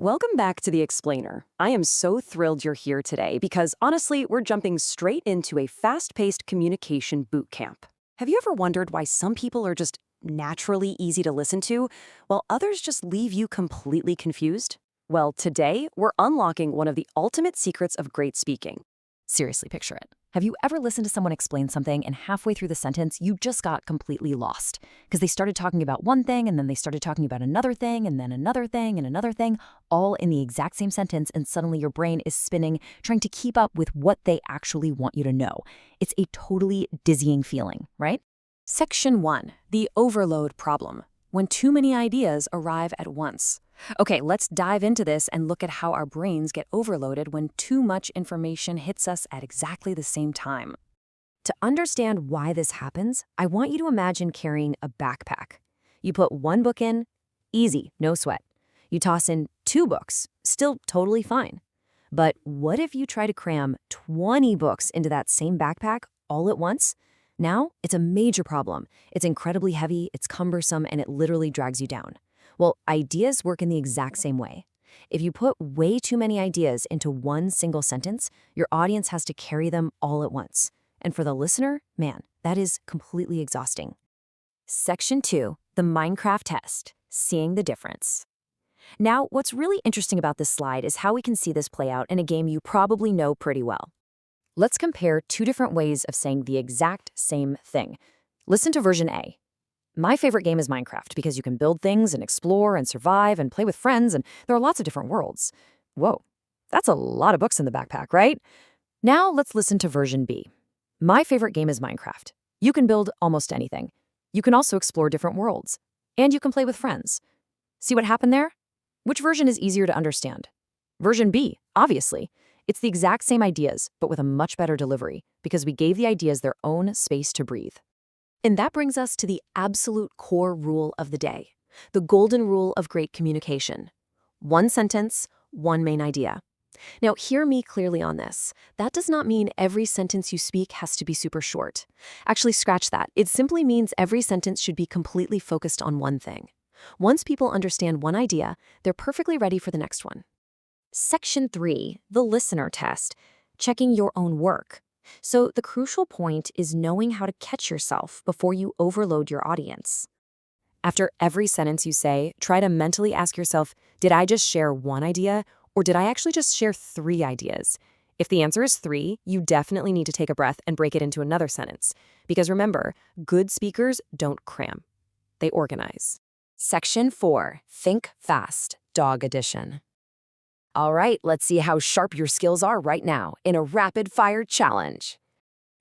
Welcome back to The Explainer. I am so thrilled you're here today because honestly, we're jumping straight into a fast-paced communication boot camp. Have you ever wondered why some people are just naturally easy to listen to, while others just leave you completely confused? Well, today, we're unlocking one of the ultimate secrets of great speaking. Seriously, picture it. Have you ever listened to someone explain something and halfway through the sentence, you just got completely lost? Because they started talking about one thing and then they started talking about another thing and then another thing and another thing, all in the exact same sentence, and suddenly your brain is spinning, trying to keep up with what they actually want you to know. It's a totally dizzying feeling, right? Section 1. The overload problem. When too many ideas arrive at once. Okay, let's dive into this and look at how our brains get overloaded when too much information hits us at exactly the same time. To understand why this happens, I want you to imagine carrying a backpack. You put one book in, easy, no sweat. You toss in 2 books, still totally fine. But what if you try to cram 20 books into that same backpack all at once? Now, it's a major problem. It's incredibly heavy, it's cumbersome, and it literally drags you down. Well, ideas work in the exact same way. If you put way too many ideas into one single sentence, your audience has to carry them all at once. And for the listener, man, that is completely exhausting. Section 2, the Minecraft test, seeing the difference. Now, what's really interesting about this slide is how we can see this play out in a game you probably know pretty well. Let's compare 2 different ways of saying the exact same thing. Listen to version A. My favorite game is Minecraft because you can build things and explore and survive and play with friends, and there are lots of different worlds. Whoa, that's a lot of books in the backpack, right? Now let's listen to version B. My favorite game is Minecraft. You can build almost anything. You can also explore different worlds. And you can play with friends. See what happened there? Which version is easier to understand? Version B, obviously. It's the exact same ideas, but with a much better delivery, because we gave the ideas their own space to breathe. And that brings us to the absolute core rule of the day, the golden rule of great communication. 1 sentence, 1 main idea. Now, hear me clearly on this. That does not mean every sentence you speak has to be super short. Actually, scratch that. It simply means every sentence should be completely focused on one thing. Once people understand one idea, they're perfectly ready for the next one. Section 3, the listener test, checking your own work. So the crucial point is knowing how to catch yourself before you overload your audience. After every sentence you say, try to mentally ask yourself, did I just share 1 idea, or did I actually just share 3 ideas? If the answer is 3, you definitely need to take a breath and break it into another sentence. Because remember, good speakers don't cram. They organize. Section 4, think fast, dog edition. All right, let's see how sharp your skills are right now in a rapid-fire challenge.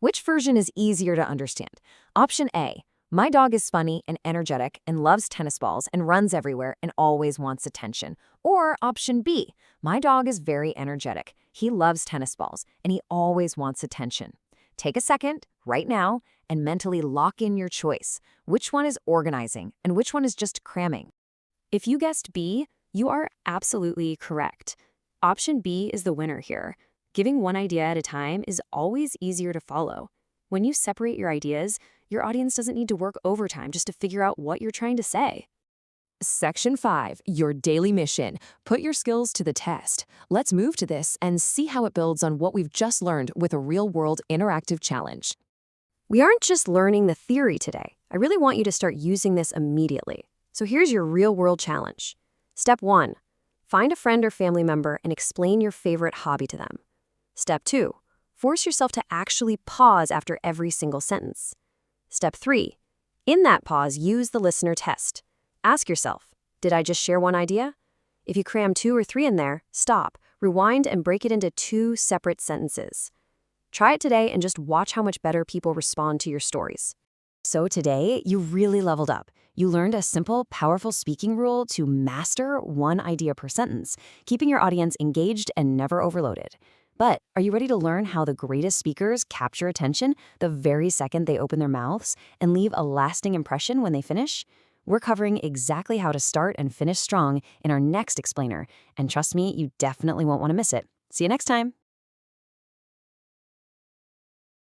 Which version is easier to understand? Option A, my dog is funny and energetic and loves tennis balls and runs everywhere and always wants attention. Or option B, my dog is very energetic. He loves tennis balls and he always wants attention. Take a second right now and mentally lock in your choice. Which one is organizing and which one is just cramming? If you guessed B, you are absolutely correct. Option B is the winner here. Giving 1 idea at a time is always easier to follow. When you separate your ideas, your audience doesn't need to work overtime just to figure out what you're trying to say. Section 5, your daily mission. Put your skills to the test. Let's move to this and see how it builds on what we've just learned with a real-world interactive challenge. We aren't just learning the theory today. I really want you to start using this immediately. So here's your real-world challenge. Step 1, find a friend or family member and explain your favorite hobby to them. Step 2, force yourself to actually pause after every single sentence. Step 3, in that pause, use the listener test. Ask yourself, did I just share 1 idea? If you cram 2 or 3 in there, stop, rewind, and break it into 2 separate sentences. Try it today and just watch how much better people respond to your stories. So today, you really leveled up. You learned a simple, powerful speaking rule to master 1 idea per sentence, keeping your audience engaged and never overloaded. But are you ready to learn how the greatest speakers capture attention the very second they open their mouths and leave a lasting impression when they finish? We're covering exactly how to start and finish strong in our next explainer. And trust me, you definitely won't want to miss it. See you next time.